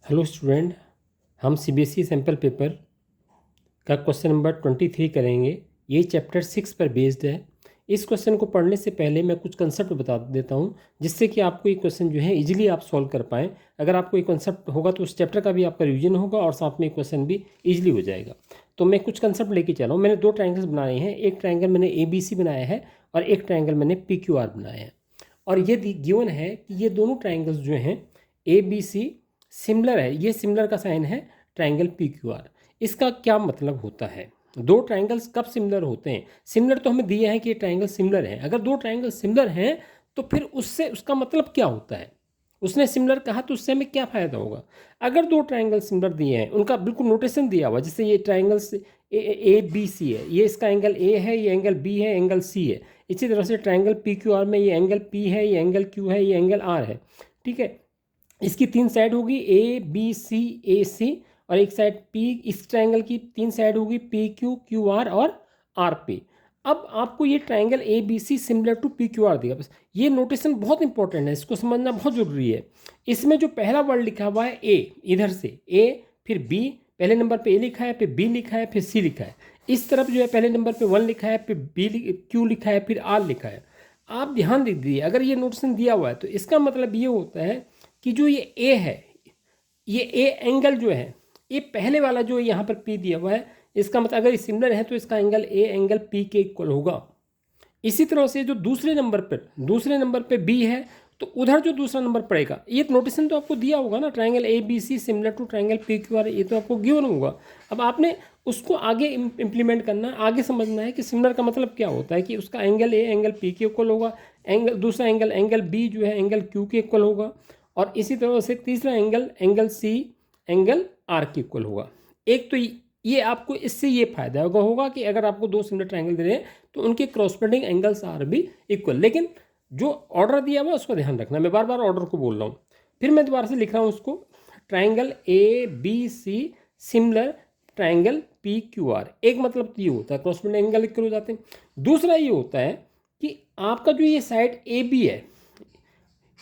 Hello student, हम CBSE sample paper का question number 23 करेंगे। ये चैप्टर 6 पर बेस्ड है। इस क्वेश्चन को पढ़ने से पहले मैं कुछ कंसेप्ट बता देता हूँ, जिससे कि आपको ये क्वेश्चन जो है इजीली आप सॉल्व कर पाएँ। अगर आपको ये कंसेप्ट होगा तो उस चैप्टर का भी आपका रिवीजन होगा और साथ में क्वेश्चन भी इजीली हो जाएगा। तो मैं कुछ कंसेप्ट लेके चला हूँ। मैंने दो ट्राइंगल्स बनाए हैं। एक ट्राइंगल मैंने ABC बनाया है और एक ट्राइंगल मैंने PQR बनाया है। और ये गिवन है कि ये दोनों ट्राइंगल्स जो हैं ABC सिमिलर है। ये सिमिलर का साइन है ट्राइंगल PQR। इसका क्या मतलब होता है? दो ट्राइंगल्स कब सिमिलर होते हैं? सिमिलर तो हमें दिया है कि ये ट्राइंगल सिमिलर है। अगर दो ट्राइंगल सिमिलर हैं तो फिर उससे उसका मतलब क्या होता है? उसने सिमिलर कहा तो उससे हमें क्या फ़ायदा होगा? अगर दो ट्राइंगल सिमिलर दिए हैं, उनका बिल्कुल नोटेशन दिया हुआ, जैसे ये ट्राइंगल्स ABC है, ये इसका एंगल A है, ये एंगल B है, एंगल C है। इसी तरह से ट्राइंगल PQR में ये एंगल P है, ये एंगल Q है, ये एंगल R है। ठीक है, इसकी तीन साइड होगी ABC और एक साइड P। इस ट्रायंगल की तीन साइड होगी PQQR और RP। अब आपको ये triangle ABC similar to PQR दिया। बस ये नोटेशन बहुत इंपॉर्टेंट है, इसको समझना बहुत ज़रूरी है। इसमें जो पहला वर्ड लिखा हुआ है A, इधर से A फिर B, पहले नंबर पे A लिखा है, फिर B लिखा है, फिर C लिखा है। इस तरफ जो है पहले नंबर पे 1 लिखा है, फिर Q लिखा है, फिर R लिखा है। आप ध्यान दीजिए, अगर ये नोटेशन दिया हुआ है तो इसका मतलब ये होता है कि जो ये ए है, ये ए एंगल जो है, ये पहले वाला जो यहाँ पर पी दिया हुआ है, इसका मतलब अगर ये सिमिलर है तो इसका एंगल ए एंगल पी के इक्वल होगा। इसी तरह से जो दूसरे नंबर पे बी है, तो उधर जो दूसरा नंबर पड़ेगा, ये नोटेशन तो आपको दिया होगा ना, triangle ABC similar to triangle PQR, ये तो आपको गिवन होगा। अब आपने उसको आगे इम्प्लीमेंट करना, आगे समझना है कि सिमिलर का मतलब क्या होता है, कि उसका एंगल ए एंगल पी के इक्वल होगा, दूसरा एंगल बी जो है एंगल क्यू के इक्वल होगा, और इसी तरह से तीसरा एंगल सी एंगल आर के इक्वल होगा। एक तो ये आपको इससे ये फायदा होगा कि अगर आपको दो सिमिलर ट्राइंगल दे रहे हैं तो उनके क्रॉसपेंडिंग एंगल्स आर भी इक्वल। लेकिन जो ऑर्डर दिया हुआ उसको ध्यान रखना, मैं बार बार ऑर्डर को बोल रहा हूँ। फिर मैं दोबारा से लिख रहा हूँ उसको, triangle ABC similar triangle PQR। एक मतलब ये होता है क्रॉसपेंडिंग एंगल इक्वल हो जाते हैं। दूसरा ये होता है कि आपका जो ये साइड AB है,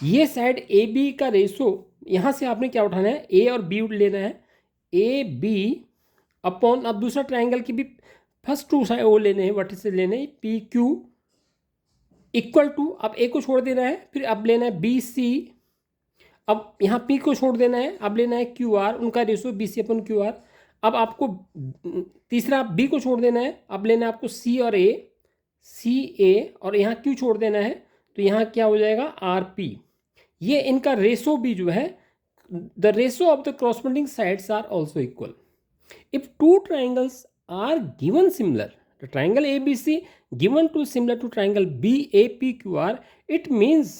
ये साइड AB का रेशो, यहाँ से आपने क्या उठाना है, A और B लेना है, AB अपॉन, अब दूसरा ट्राइंगल की भी फर्स्ट टू साइड वो लेने हैं, वर्टिसेस लेने हैं, PQ इक्वल टू, अब A को छोड़ देना है, फिर अब लेना है BC, अब यहाँ P को छोड़ देना है, अब लेना है QR, उनका रेशो BC अपॉन QR। अब आपको तीसरा B को छोड़ देना है, अब लेना है आपको C और A, CA, और यहाँ Q छोड़ देना है, तो यहाँ क्या हो जाएगा RP। ये इनका रेशो भी जो है, the ratio of the corresponding sides are also equal. If two triangles are given similar, the triangle ABC given to similar to triangle BAPQR, it means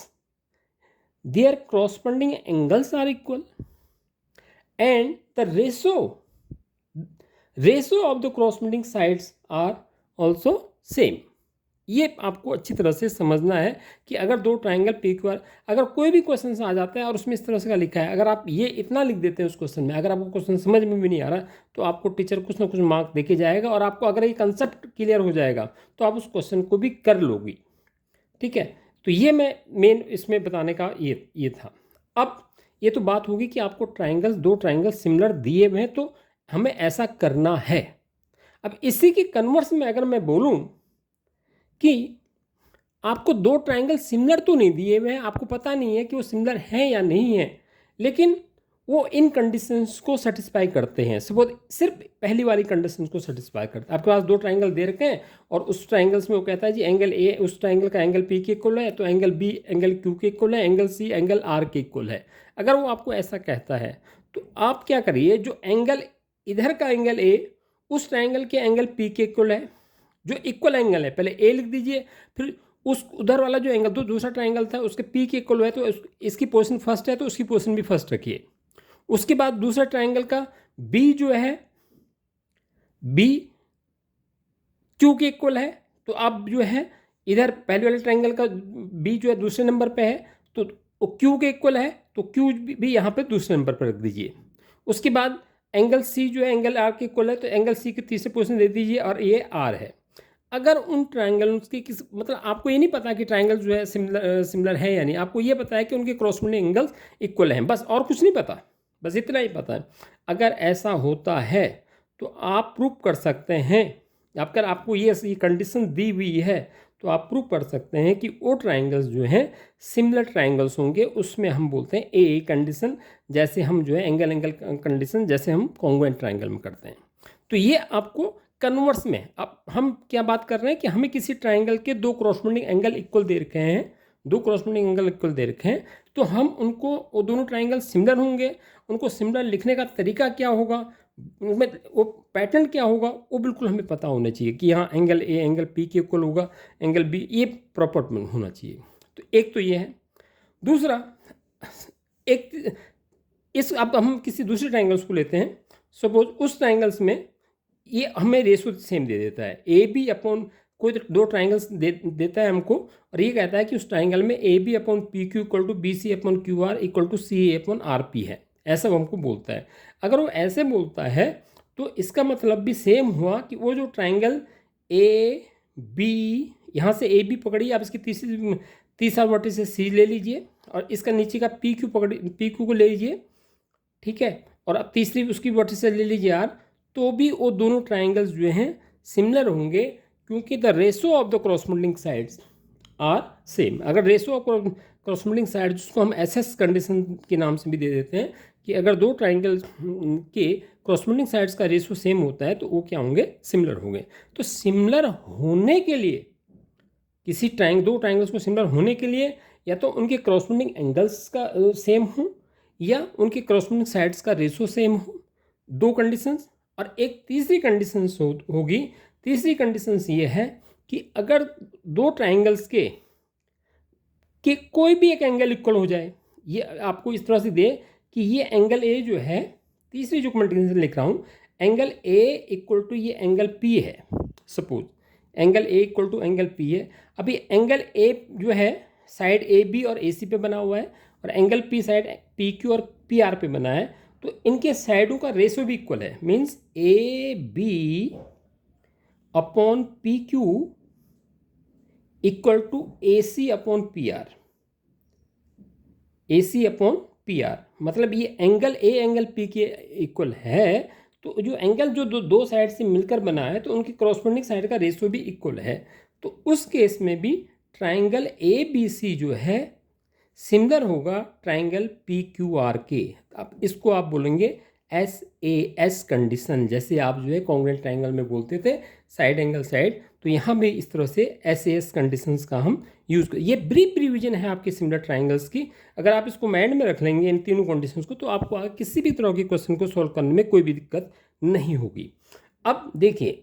their corresponding angles are equal and the ratio of the corresponding sides are also same। ये आपको अच्छी तरह से समझना है कि अगर दो ट्राइंगल PQR, अगर कोई भी क्वेश्चन आ जाता है और उसमें इस तरह से का लिखा है, अगर आप ये इतना लिख देते हैं उस क्वेश्चन में, अगर आपको क्वेश्चन समझ में भी नहीं आ रहा तो आपको टीचर कुछ ना कुछ मार्क देके जाएगा, और आपको अगर ये कंसेप्ट क्लियर हो जाएगा तो आप उस क्वेश्चन को भी कर लोगी। ठीक है, तो ये मैं मेन इसमें बताने का ये था। अब ये तो बात होगी कि आपको दो ट्राइंगल सिमिलर दिए हुए हैं तो हमें ऐसा करना है। अब इसी की कन्वर्स में अगर मैं बोलूँ कि आपको दो ट्राइंगल सिमिलर तो नहीं दिए हुए हैं, आपको पता नहीं है कि वो सिमिलर हैं या नहीं है, लेकिन वो इन कंडीशंस को सेटिस्फाई करते हैं। सपोज सिर्फ पहली वाली कंडीशन को सेटिस्फाई करते हैं। आपके पास दो ट्राइंगल दे रखे हैं और उस ट्राइंगल्स में वो कहता है जी एंगल ए उस ट्राइंगल का एंगल P के इक्वल है, तो एंगल B एंगल Q के इक्वल है, एंगल C एंगल R के इक्वल है। अगर वो आपको ऐसा कहता है तो आप क्या करिए, जो एंगल इधर का एंगल A उस ट्राइंगल के एंगल P के इक्वल है, जो इक्वल एंगल है, पहले A लिख दीजिए, फिर उस उधर वाला जो एंगल दूसरा ट्राइंगल था उसके P के इक्वल है, तो इसकी पोजीशन फर्स्ट है तो उसकी पोजीशन भी फर्स्ट रखिए। उसके बाद दूसरा ट्राइंगल का B जो है B Q के इक्वल है, तो अब जो है इधर पहले वाले ट्राइंगल का B जो है दूसरे नंबर पे है तो Q के इक्वल है, तो Q भी यहाँ पे दूसरे नंबर पर रख दीजिए। उसके बाद एंगल C जो है एंगल R के इक्वल है, तो एंगल C की तीसरी पोजीशन दे दीजिए, और ये R है। अगर उन ट्राइंगल्स की किस, मतलब आपको ये नहीं पता कि ट्राइंगल जो है सिमिलर है या नहीं, आपको ये पता है कि उनके क्रॉसपेंडिंग एंगल्स इक्वल हैं, बस और कुछ नहीं पता। बस इतना ही पता है। अगर ऐसा होता है तो आप प्रूव कर सकते हैं, अगर आपको ये कंडीशन दी हुई है तो आप प्रूव कर सकते हैं कि वो ट्राइंगल्स जो हैं सिमिलर ट्राइंगल्स होंगे। उसमें हम बोलते हैं ए कंडीशन, जैसे हम जो है एंगल एंगल कंडीशन जैसे हम कॉन्ग्रुएंट ट्राइंगल में करते हैं। तो ये आपको कन्वर्स में, अब हम क्या बात कर रहे हैं कि हमें किसी ट्राइंगल के दो क्रॉसमेंडिंग एंगल इक्वल दे रखे हैं, दो क्रॉसमेंडिंग एंगल इक्वल दे रखे हैं, तो हम उनको, वो दोनों ट्राइंगल सिमिलर होंगे, उनको सिमिलर लिखने का तरीका क्या होगा, उनमें वो पैटर्न क्या होगा, वो बिल्कुल हमें पता होना चाहिए कि हाँ एंगल ए एंगल पी के इक्वल होगा, एंगल बी, ये प्रॉपर होना चाहिए। तो एक तो ये है। दूसरा, एक इस, अब हम किसी दूसरे ट्राइंगल्स को लेते हैं, सपोज उस ट्राइंगल्स में ये हमें रेशो सेम दे देता है, ए बी अपॉन, कोई दो ट्राइंगल्स देता है हमको, और ये कहता है कि उस ट्राइंगल में A B upon P Q equal to B C upon Q R equal to C A upon R P है, ऐसा वो हमको बोलता है। अगर वो ऐसे बोलता है तो इसका मतलब भी सेम हुआ कि वो जो ट्राइंगल ए बी, यहाँ से ए बी पकड़िए आप, इसकी तीसरा वर्टिस से सी ले लीजिए, और इसका नीचे का पी क्यू पी क्यू को ले लीजिए, ठीक है, और अब तीसरी उसकी वर्टिस से ले लीजिए आर, तो भी वो दोनों ट्राइंगल्स जो हैं सिमिलर होंगे, क्योंकि the ratio of the corresponding sides are same. अगर रेशो ऑफ क्रॉसमेंडिंग साइड, जिसको हम एसएस कंडीशन के नाम से भी दे देते हैं, कि अगर दो ट्राइंगल के क्रॉसमेंडिंग साइड्स का रेशो सेम होता है तो वो क्या होंगे, सिमिलर होंगे। तो सिमिलर होने के लिए, किसी दो ट्राइंगल्स को सिमिलर होने के लिए या तो उनके क्रॉसमेंडिंग एंगल्स का सेम हो, या उनके क्रॉसमेंडिंग साइड्स का रेशो सेम हो, दो कंडीशंस। और एक तीसरी कंडीशन होगी, तीसरी कंडीशन ये है कि अगर दो ट्राइंगल्स के कोई भी एक एंगल इक्वल हो जाए, ये आपको इस तरह से दे कि ये एंगल ए जो है, तीसरी जो कंडीशन लिख रहा हूँ, एंगल ए इक्वल टू ये एंगल पी है, suppose angle A equal to angle P है। अभी एंगल ए जो है साइड ए बी और ए सी पे बना हुआ है, और angle P side P Q और पी आर पे बना है, तो इनके साइडों का रेशो भी इक्वल है। Means A B upon P Q equal to A C upon P R, A C upon P R, मतलब ये एंगल ए एंगल पी के इक्वल है। तो जो एंगल जो दो साइड से मिलकर बना है, तो उनकी क्रॉसमेंडिंग साइड का रेशो भी इक्वल है। तो उस केस में भी ट्राइंगल ए बी सी जो है सिमिलर होगा ट्राइंगल पी क्यू आर के। अब इसको आप बोलेंगे एस ए एस कंडीशन, जैसे आप जो है कॉन्ग्रुएंट ट्राइंगल में बोलते थे साइड एंगल साइड, तो यहाँ भी इस तरह से एस ए एस कंडीशंस का हम यूज़ करें। ये ब्रीफ रिवीजन है आपके सिमिलर ट्राइंगल्स की। अगर आप इसको माइंड में रख लेंगे इन तीनों कंडीशंस को, तो आपको आगे किसी भी तरह के क्वेश्चन को सॉल्व करने में कोई भी दिक्कत नहीं होगी। अब देखिए,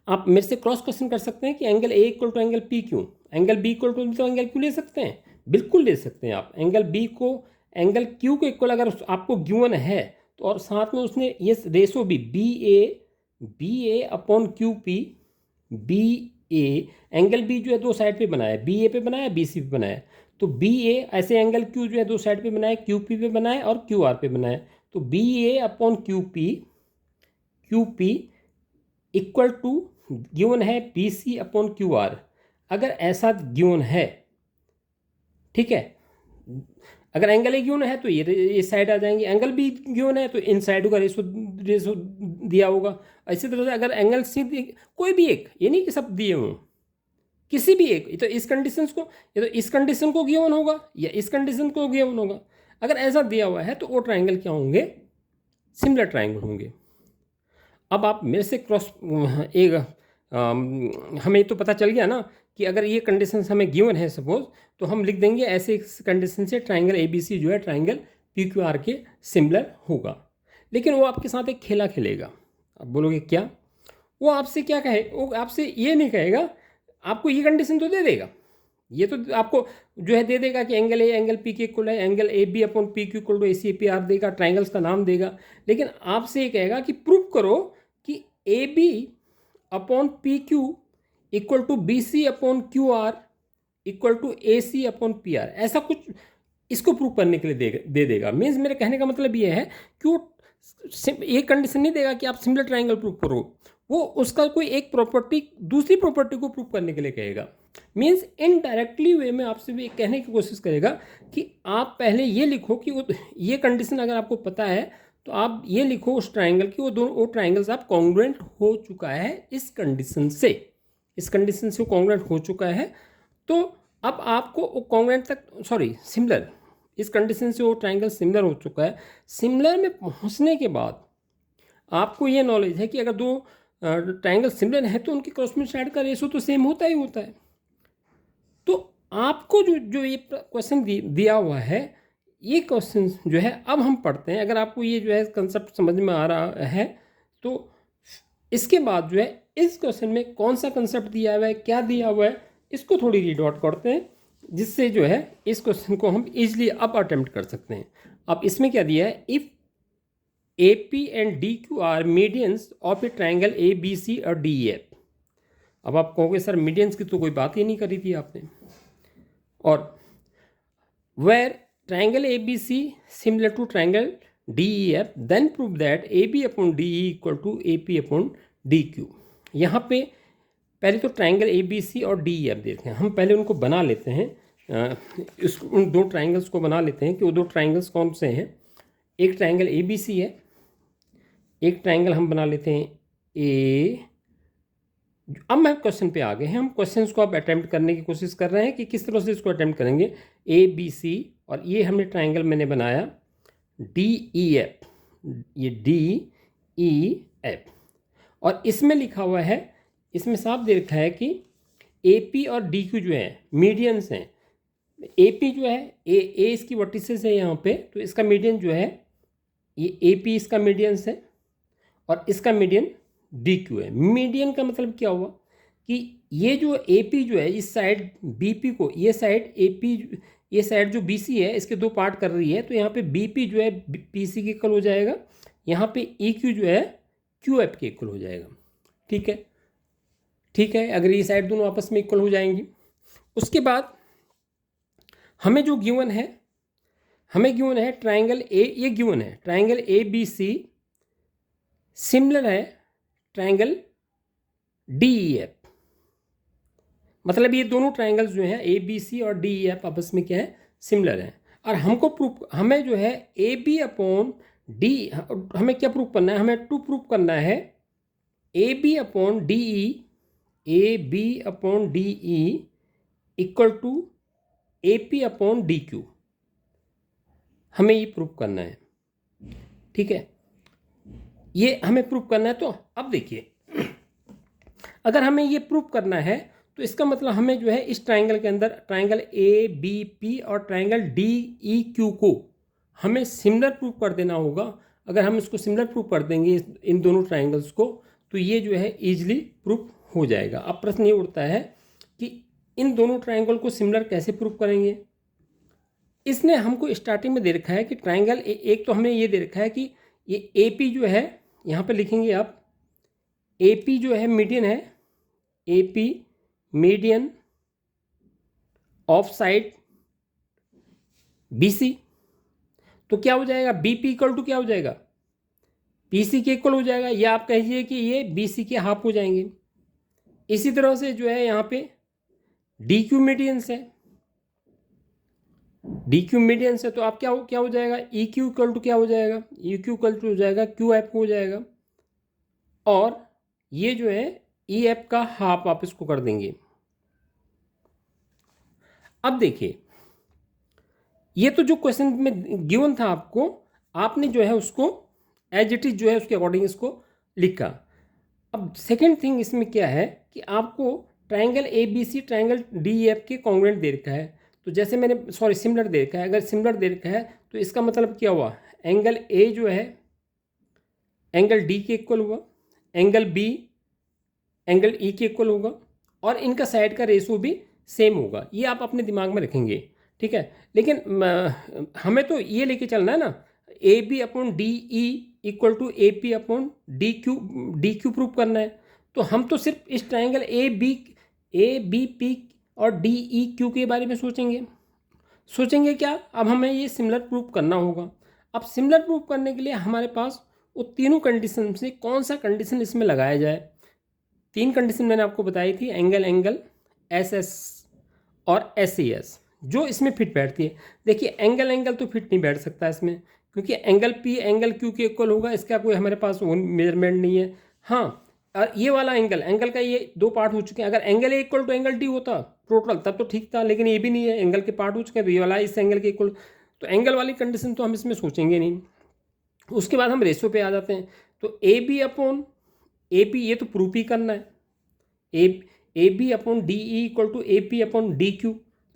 आप मेरे से क्रॉस क्वेश्चन कर सकते हैं कि angle A equal to angle P Q, angle B equal to तो एंगल क्यू ले सकते हैं, बिल्कुल ले सकते हैं आप। एंगल बी को एंगल क्यू को इक्वल अगर आपको गिवन है, तो और साथ में उसने ये रेशो भी B A upon Q P, B A, angle B जो है दो साइड पे बनाया है, बी ए पे बनाया है, बी सी पे बनाया है, तो बी ए ऐसे एंगल क्यू जो है दो साइड पे बनाया है, क्यू पी पे बनाया है और क्यू आर पे बनाया है, तो B A upon Q P equal to given है B C upon Q R. अगर ऐसा गिवन है, ठीक है, अगर एंगल ए गिवन है तो ये साइड आ जाएंगे, एंगल बी गिवन है तो इन साइडों का रेशो दिया होगा। इसी तरह से अगर एंगल सी, कोई भी एक, ये नहीं कि सब दिए हों, किसी भी एक, तो इस कंडीशन को, या तो इस कंडीशन को गिवन होगा या इस कंडीशन को गिवन होगा। अगर ऐसा दिया हुआ है तो वो ट्राइंगल क्या होंगे, सिमिलर ट्राइंगल होंगे। अब आप मेरे से क्रॉस हमें तो पता चल गया ना कि अगर ये कंडीशन हमें गिवन है सपोज, तो हम लिख देंगे ऐसे कंडीशन से ट्राइंगल ए बी सी जो है ट्राइंगल पी क्यू आर के सिमिलर होगा। लेकिन वो आपके साथ एक खेला खेलेगा। अब बोलोगे क्या? वो आपसे क्या कहे, वो आपसे ये नहीं कहेगा, आपको ये कंडीशन तो दे देगा, ये तो आपको जो है दे देगा कि एंगल ए एंगल पी के इक्वल है, angle A B upon P Q equal to A C P R देगा, ट्राइंगल्स का नाम देगा। लेकिन आपसे ये कहेगा कि प्रूव करो कि A B upon P Q equal to B C upon Q R equal to A C upon P R, ऐसा कुछ इसको प्रूव करने के लिए दे देगा। मीन्स मेरे कहने का मतलब ये है कि वो ये कंडीशन नहीं देगा कि आप सिमिलर ट्राइंगल प्रूव करो, वो उसका कोई एक प्रॉपर्टी दूसरी प्रॉपर्टी को प्रूव करने के लिए कहेगा। मीन्स इनडायरेक्टली वे में आपसे भी कहने की कोशिश करेगा कि आप पहले ये लिखो कि ये कंडीशन अगर आपको पता है तो आप ये लिखो उस ट्राइंगल की वो ट्राइंगल्स आप कॉन्ग्रुएंट हो चुका है इस कंडीशन से वो कॉन्ग्रुएंट हो चुका है। तो अब आपको कॉन्ग्रुएंट तक सिमिलर इस कंडीशन से वो ट्राइंगल सिमिलर हो चुका है। सिमिलर में पहुंचने के बाद आपको ये नॉलेज है कि अगर दो ट्राइंगल सिमिलर है तो उनकी कॉरेस्पॉन्डिंग साइड का रेशो तो सेम होता ही होता है। तो आपको जो ये क्वेश्चन दिया हुआ है, ये क्वेश्चन जो है अब हम पढ़ते हैं। अगर आपको ये जो है कंसेप्ट समझ में आ रहा है तो इसके बाद जो है इस क्वेश्चन में कौन सा कंसेप्ट दिया हुआ है, क्या दिया हुआ है, इसको थोड़ी रीड आउट करते हैं, जिससे जो है इस क्वेश्चन को हम इजीली अब अटेम्प्ट कर सकते हैं। अब इसमें क्या दिया है, if AP and DQ are medians of a triangle ABC और DEF। अब आप कहोगे सर मीडियंस की तो कोई बात ही नहीं करी थी आपने, और where triangle ABC similar to triangle DEF then prove that AB upon DE equal to AP upon DQ। यहाँ पे पहले तो ट्राइंगल ABC और DEF देखें, हम पहले उनको बना लेते हैं, उन दो ट्राइंगल्स को बना लेते हैं कि वो दो ट्राइंगल्स कौन से हैं। एक ट्राइंगल ABC है, एक ट्राइंगल हम बना लेते हैं A। अब मैं क्वेश्चन पे आ गए हैं, हम क्वेश्चंस को अब अटेम्प्ट करने की कोशिश कर रहे हैं कि किस तरह से इसको अटेम्प्ट करेंगे। ABC और ये हमने ट्राइंगल मैंने बनाया DEF, ये DEF, और इसमें लिखा हुआ है, इसमें साफ दे रखा है कि AP और DQ जो है मीडियंस हैं। AP जो है A इसकी वर्टिसेस है यहाँ पे, तो इसका मीडियन जो है ये AP इसका मीडियंस है और इसका मीडियन DQ है। मीडियन का मतलब क्या हुआ कि ये जो AP जो है इस साइड BP को, ये साइड AP, ये साइड जो BC है इसके दो पार्ट कर रही है, तो यहाँ पे BP जो है PC के इक्वल हो जाएगा, यहाँ पे EQ जो है QF के इक्वल हो जाएगा। ठीक है, अगर ये साइड दोनों आपस में इक्वल हो जाएंगी। उसके बाद हमें जो गिवन है, ट्राइंगल A, ये गिवन है ट्राइंगल ABC सिमिलर है ट्राइंगल DEF। मतलब ये दोनों ट्राइंगल्स जो हैं ABC और DEF आपस में क्या है, सिमिलर हैं। और हमें जो है AB अपॉन D, हमें क्या प्रूफ करना है, हमें टू प्रूफ करना है AB upon DE equal to AP upon DQ, हमें ये प्रूफ करना है। ठीक है, ये हमें प्रूफ करना है। तो अब देखिए, अगर हमें ये प्रूफ करना है तो इसका मतलब हमें जो है इस ट्राइंगल के अंदर ट्राइंगल ABP और ट्राइंगल DEQ को हमें सिमिलर प्रूफ कर देना होगा। अगर हम इसको सिमिलर प्रूफ कर देंगे इन दोनों ट्राइंगल्स को, तो ये जो है ईजिली प्रूफ हो जाएगा। अब प्रश्न ये उठता है कि इन दोनों ट्राइंगल को सिमिलर कैसे प्रूफ करेंगे। इसने हमको स्टार्टिंग में दे रखा है कि ट्राइंगल एक तो हमने ये दे रखा है कि ये AP जो है, यहाँ पे लिखेंगे आप, AP जो है मीडियन है, AP median of side BC, तो क्या हो जाएगा, BP इक्वल टू क्या हो जाएगा, PC के इक्वल हो जाएगा, या आप कहिए कि ये BC के हाफ हो जाएंगे। इसी तरह से जो है यहाँ पे DQ मीडियंस है, तो आप क्या हो जाएगा, EQ इक्वल टू क्या हो जाएगा, EQ इक्वल टू हो जाएगा QF हो जाएगा, और ये जो है EF का हाफ आप इसको कर देंगे। अब देखिए, ये तो जो क्वेश्चन में गिवन था आपको, आपने जो है उसको एज इट इज जो है उसके अकॉर्डिंग इसको लिखा। अब सेकेंड थिंग इसमें क्या है कि आपको ट्राइंगल ABC ट्राइंगल DEF के कॉन्ग्रुएंट दे रखा है, तो जैसे मैंने सिमिलर दे रखा है। अगर सिमिलर दे रखा है तो इसका मतलब क्या हुआ, एंगल A जो है एंगल D के इक्वल हुआ, एंगल B एंगल E के इक्वल होगा, और इनका साइड का रेशो भी सेम होगा। ये आप अपने दिमाग में रखेंगे, ठीक है। लेकिन हमें तो ये लेके चलना है ना, AB upon DE equal to AP upon DQ proof करना है। तो हम तो सिर्फ इस ट्राइंगल ABP और DEQ के बारे में सोचेंगे क्या। अब हमें ये सिमिलर प्रूफ करना होगा। अब सिमिलर प्रूफ करने के लिए हमारे पास वो तीनों कंडीशन से कौन सा कंडीशन इसमें लगाया जाए। 3 कंडीशन मैंने आपको बताई थी, एंगल एंगल, एस एस और एस ई एस, जो इसमें फिट बैठती है। देखिए एंगल एंगल तो फिट नहीं बैठ सकता इसमें, क्योंकि एंगल पी एंगल क्यू के इक्वल होगा, इसका कोई हमारे पास वो मेजरमेंट नहीं है। हाँ, और ये वाला एंगल, एंगल का ये 2 पार्ट हो चुके हैं। अगर angle A equal to angle D होता टोटल तब तो ठीक था, लेकिन ये भी नहीं है, एंगल के पार्ट हो चुके हैं, तो ये वाला इस एंगल के इक्वल, तो एंगल वाली कंडीशन तो हम इसमें सोचेंगे नहीं। उसके बाद हम रेशो पे आ जाते हैं। तो A B upon A P, ये तो प्रूफ ही करना है, A B upon D E equal to A P upon D Q,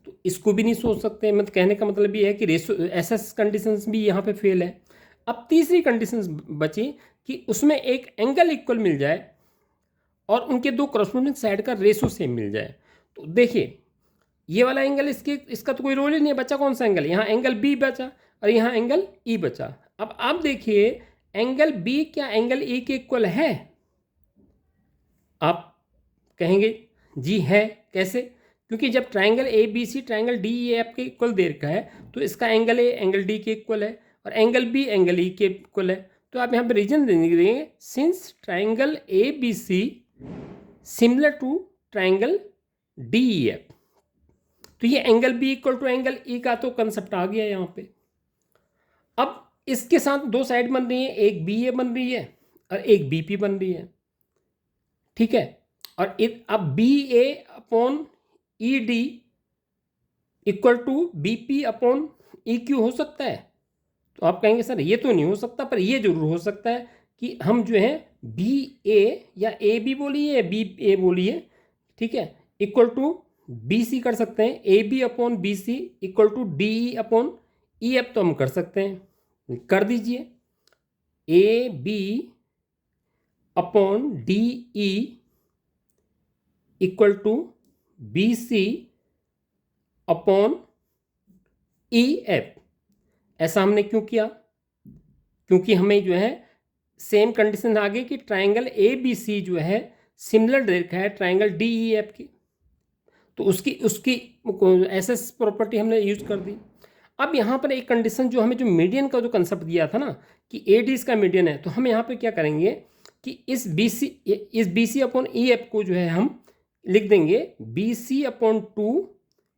तो इसको भी नहीं सोच सकते। मतलब कहने का मतलब ये है कि रेशो एस एस कंडीशंस भी यहाँ पे फेल है। अब तीसरी कंडीशंस बची कि उसमें एक एंगल इक्वल मिल जाए और उनके 2 करस्पॉन्डिंग साइड का रेशो सेम मिल जाए। तो देखिए ये वाला एंगल इसका तो कोई रोल ही नहीं है, बचा कौन सा एंगल, यहाँ एंगल बी बचा और यहाँ एंगल ई बचा। अब आप देखिए एंगल बी क्या एंगल ई के इक्वल है? आप कहेंगे जी है, कैसे? क्योंकि जब triangle A B C triangle D E F के इक्वल दे रखा है, तो इसका एंगल ए एंगल डी के इक्वल है और एंगल बी एंगल ई के इक्वल है। तो आप यहाँ पर रीजन देंगे, since triangle A B C similar to triangle D E F, तो ये angle B equal to angle E का तो कंसेप्ट आ गया यहाँ पे। अब इसके साथ 2 साइड बन रही है, एक बी ए बन रही है और एक बी पी बन रही है, ठीक है। और अब B A upon E D equal to B P upon E Q हो सकता है? तो आप कहेंगे सर ये तो नहीं हो सकता, पर ये जरूर हो सकता है कि हम जो है बी ए या ए बी बोलिए या बी ए बोलिए, ठीक है, इक्वल टू बी सी कर सकते हैं। A B upon B C equal to D E upon E F तो हम कर सकते हैं, कर दीजिए। A B upon D E equal to B C upon E F. ऐसा हमने क्यों किया? क्योंकि हमें जो है सेम कंडीशन आ गई कि ट्राइंगल ए बी सी जो है सिमिलर देखा है ट्राइंगल डी ई एफ की, तो उसकी उसकी एसएस प्रॉपर्टी हमने यूज कर दी। अब यहाँ पर एक कंडीशन जो हमें जो मीडियन का जो कंसेप्ट दिया था ना कि ए डी इसका मीडियन है, तो हम यहाँ पे क्या करेंगे कि इस B C upon E F को जो है हम लिख देंगे बी सी अपॉन 2,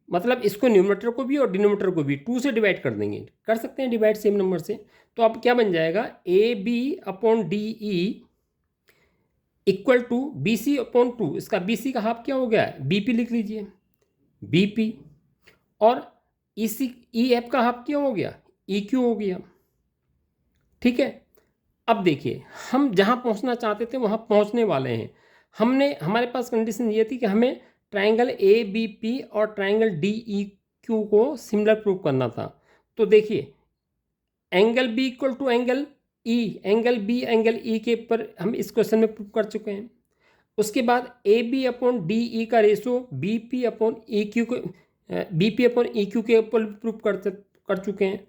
मतलब इसको न्यूमरेटर को भी और डिनोमिनेटर को भी 2 से डिवाइड कर देंगे, कर सकते हैं डिवाइड सेम नंबर से। तो अब क्या बन जाएगा, A B upon D E equal to B C upon 2, इसका बी सी का हाफ क्या हो गया, बी पी लिख लीजिए, बी पी, और ई सी ई एफ का हाफ क्या हो गया, ई क्यू हो गया, ठीक है। अब देखिए हम जहाँ पहुँचना चाहते थे वहाँ पहुँचने वाले हैं। हमारे पास कंडीशन ये थी कि हमें ट्राइंगल ए बी पी और ट्राइंगल डी ई क्यू को सिमिलर प्रूव करना था। तो देखिए angle B equal to angle E, angle B angle E के ऊपर हम इस क्वेश्चन में प्रूव कर चुके हैं। उसके बाद A B upon D E का ratio B P upon E Q को B P upon E Q के ऊपर प्रूव कर चुके हैं।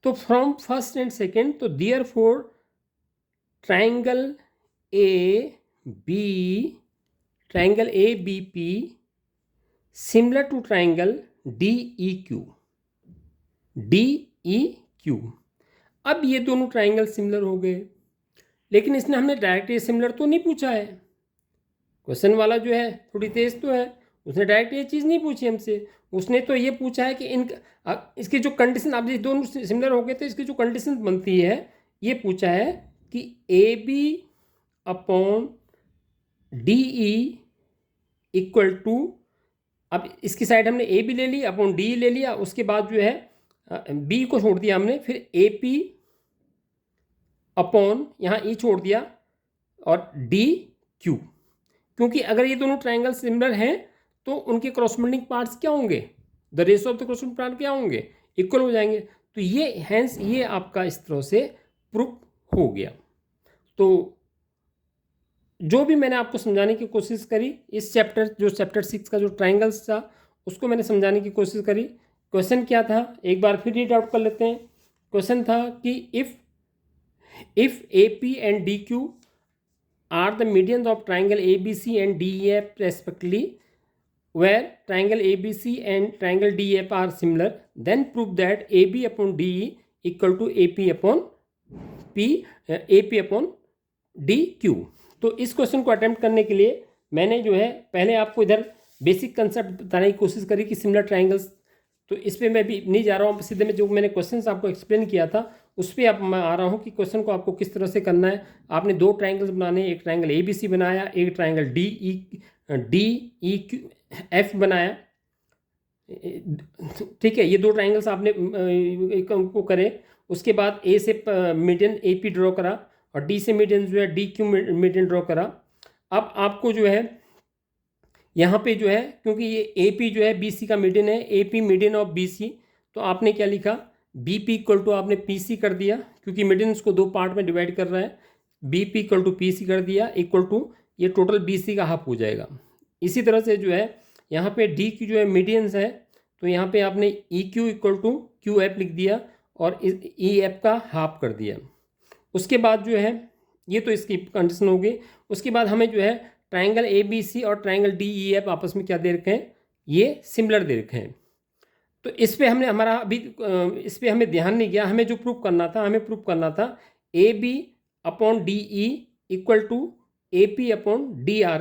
तो फ्रॉम फर्स्ट एंड सेकेंड, तो therefore triangle A B P similar to triangle D E Q. अब ये दोनों ट्राइंगल सिमिलर हो गए, लेकिन इसने हमने डायरेक्ट ये सिमिलर तो नहीं पूछा है। क्वेश्चन वाला जो है थोड़ी तेज तो है, उसने डायरेक्ट ये चीज़ नहीं पूछी हमसे। उसने तो ये पूछा है कि इसकी जो कंडीशन, आप ये दोनों सिमिलर हो गए तो इसकी जो कंडीशन बनती है, ये पूछा है कि A B upon D E equal to, अब इसकी साइड हमने ए बी ले ली अपॉन डी ले लिया, उसके बाद जो है बी को छोड़ दिया हमने, फिर ए पी अपॉन यहाँ ई छोड़ दिया और डी क्यू। क्योंकि अगर ये दोनों ट्राइंगल सिमिलर हैं तो उनके कॉरस्पॉन्डिंग पार्ट्स क्या होंगे, the ratio of the corresponding part क्या होंगे, इक्वल हो जाएंगे। तो ये हैंस ये आपका इस तरह से प्रूफ हो गया। तो जो भी मैंने आपको समझाने की कोशिश करी इस चैप्टर 6 का जो ट्राइंगल्स था उसको मैंने समझाने की कोशिश करी। क्वेश्चन क्या था, एक बार फिर रीड आउट कर लेते हैं। क्वेश्चन था कि if A P and D Q are the medians of triangle ABC and DEF respectively, where triangle ABC and triangle DEF are similar, then prove that AB upon DE equal to AP upon DQ। तो इस question को attempt करने के लिए मैंने जो है पहले आपको इधर बेसिक कंसेप्ट बताने की कोशिश करी कि सिमिलर ट्राइंगल्स, तो इस पर मैं भी नहीं जा रहा हूँ, सीधे में जो मैंने क्वेश्चन आपको एक्सप्लेन किया था उस पर अब मैं आ रहा हूँ कि क्वेश्चन को आपको किस तरह से करना है। आपने दो ट्राइंगल्स बनाने, एक ट्राइंगल ABC बनाया, एक ट्राइंगल DEF बनाया, ठीक है। ये दो ट्राइंगल्स आपने को करे। उसके बाद A से मीडियन AP ड्रॉ करा और D से मीडियन जो है DQ मीडियन ड्रॉ करा। अब आपको जो है यहाँ पे जो है, क्योंकि ये AP जो है BC का मीडियन है, AP मीडियन ऑफ BC, तो आपने क्या लिखा, BP इक्वल टू आपने PC कर दिया, क्योंकि मीडियन को दो पार्ट में डिवाइड कर रहा है, BP इक्वल टू PC कर दिया, इक्वल टू ये टोटल BC का हाफ हो जाएगा। इसी तरह से जो है यहाँ पे D की जो है मीडियंस है, तो यहाँ पे आपने EQ इक्वल टू QF लिख दिया और EF का हाफ कर दिया। उसके बाद जो है ये तो इसकी कंडीशन होगी। उसके बाद हमें जो है ट्राइंगल ABC और ट्राइंगल DEF आपस में क्या दे रखे हैं, ये सिमिलर दे रखे हैं। तो इस पे हमने हमारा अभी इस पे हमें ध्यान नहीं किया। हमें जो प्रूफ करना था, हमें प्रूफ करना था AB upon DE equal to AP upon DR,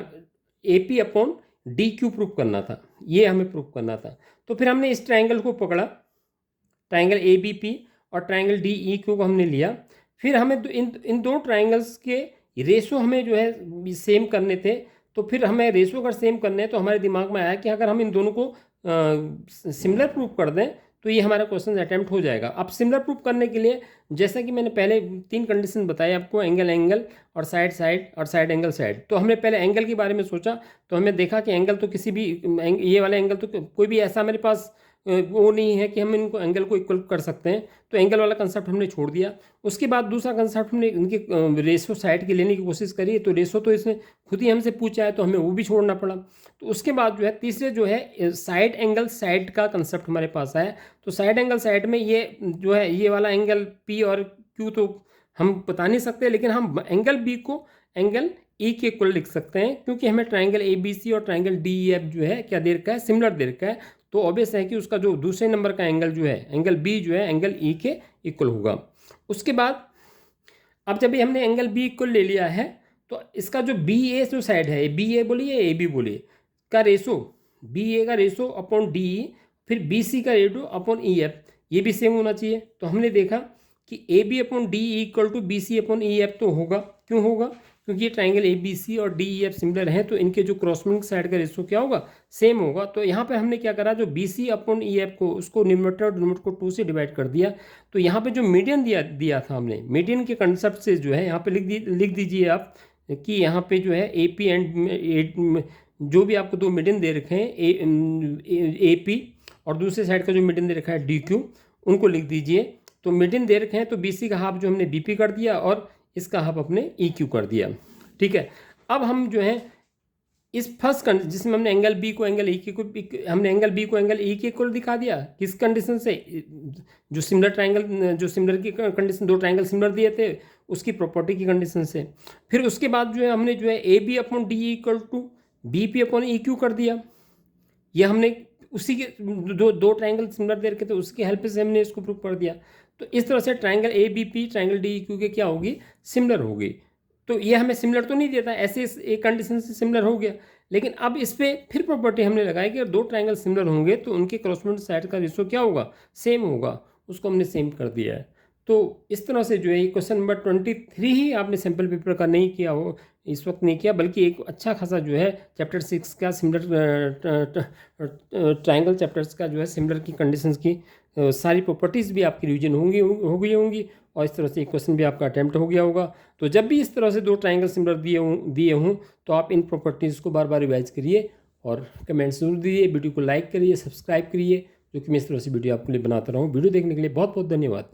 AP upon DQ proof करना था, ये हमें प्रूफ करना था। तो फिर हमने इस ट्राइंगल को पकड़ा, ट्राइंगल ABP और ट्राइंगल DEQ को हमने लिया। फिर हमें इन दो ट्राइंगल्स के रेशो हमें जो है सेम करने थे। तो फिर हमें रेशो अगर सेम करने हैं तो हमारे दिमाग में आया कि अगर हम इन दोनों को सिमिलर प्रूफ कर दें तो ये हमारा क्वेश्चन अटैम्प्ट हो जाएगा। अब सिमिलर प्रूफ करने के लिए जैसा कि मैंने पहले 3 कंडीशन बताए आपको, एंगल और साइड और साइड एंगल साइड। तो हमने पहले एंगल के बारे में सोचा, तो हमें देखा कि एंगल तो किसी भी ये वाला एंगल तो कोई भी ऐसा मेरे पास वो नहीं है कि हम इनको एंगल को इक्वल कर सकते हैं, तो एंगल वाला कंसेप्ट हमने छोड़ दिया। उसके बाद दूसरा कंसेप्ट हमने इनके रेशो साइड की लेने की कोशिश करी, तो रेशो तो इसने खुद ही हमसे पूछा है तो हमें वो भी छोड़ना पड़ा। तो उसके बाद जो है तीसरे जो है साइड एंगल साइड का कंसेप्ट हमारे पास आया। तो साइड एंगल साइड में ये जो है ये वाला एंगल P और Q तो हम बता नहीं सकते, लेकिन हम एंगल B को एंगल E के इक्वल लिख सकते हैं, क्योंकि हमें ट्राइंगल ABC और ट्राइंगल DEF जो है क्या दे रखा है, सिमिलर दे रखा है। तो ऑब्वियस है कि उसका जो दूसरे नंबर का एंगल जो है एंगल B जो है एंगल E के इक्वल होगा। उसके बाद अब जब हमने एंगल B इक्वल ले लिया है, तो इसका जो BA जो साइड है, BA बोलिए AB बोलिए, का रेशो, BA का रेशो अपॉन DE, फिर BC का रेशो अपॉन EF, ये भी सेम होना चाहिए। तो हमने देखा कि AB upon DE equal to BC upon EF तो होगा। क्यों होगा? क्योंकि ये ट्राइंगल ABC और DEF सिमिलर हैं, तो इनके जो क्रॉसमेंटिंग साइड का रेशो क्या होगा, सेम होगा। तो यहाँ पे हमने क्या करा, जो BC अपॉन EF को उसको न्यूमरेटर और डिनोमिनेटर को 2 से डिवाइड कर दिया। तो यहाँ पे जो मीडियन दिया था हमने, मीडियन के कंसेप्ट से जो है यहाँ पे लिख दीजिए आप कि यहाँ पे जो है AP एंड जो भी आपको दो मीडियन दे रखे हैं AP और दूसरे साइड का जो मीडियन दे रखा है DQ, उनको लिख दीजिए। तो मीडियन दे रखे हैं तो BC का हाफ जो हमने BP कर दिया और इसका हाफ अपने EQ कर दिया, ठीक है। अब हम जो है इस फर्स्ट जिसमें हमने एंगल B को एंगल E के हमने एंगल B को एंगल E के इक्वल दिखा दिया, किस कंडीशन से, जो सिमिलर ट्राइंगल, जो सिमिलर की कंडीशन, दो ट्राइंगल सिमिलर दिए थे उसकी प्रॉपर्टी की कंडीशन से। फिर उसके बाद जो है हमने जो है AB upon DE equal to BP upon EQ कर दिया। ये हमने उसी के दो ट्राइंगल सिमिलर दे रखे थे, उसकी हेल्प से हमने इसको प्रूव कर दिया। तो इस तरह से ट्राइंगल ABP ट्राइंगल DEQ के क्या होगी, सिमिलर होगी। तो ये हमें सिमिलर तो नहीं देता, ऐसे एक कंडीशन से सिमिलर हो गया। लेकिन अब इस पर फिर प्रॉपर्टी हमने लगाई कि अगर दो ट्राइंगल सिमिलर होंगे तो उनके कॉरस्पॉन्डिंग साइड का रेशो क्या होगा, सेम होगा। उसको हमने सेम कर दिया है। तो इस तरह से जो है ये क्वेश्चन नंबर 23 ही आपने सैम्पल पेपर का नहीं किया हो, इस वक्त नहीं किया, बल्कि एक अच्छा खासा जो है चैप्टर 6 का सिमिलर ट्राइंगल चैप्टर्स का जो है सिमिलर की कंडीशंस की सारी प्रॉपर्टीज़ भी आपकी रिवीजन हो गई होंगी और इस तरह से एक क्वेश्चन भी आपका अटैम्प्ट हो गया होगा। तो जब भी इस तरह से दो ट्राइंगल सिमिलर दिए हों तो आप इन प्रॉपर्टीज़ को बार बार रिवाइज करिए और कमेंट्स जरूर दीजिए, वीडियो को लाइक करिए, सब्सक्राइब करिए, जो कि मैं इस तरह से वीडियो आपके लिए बनाता रहूँ। वीडियो देखने के लिए बहुत बहुत धन्यवाद।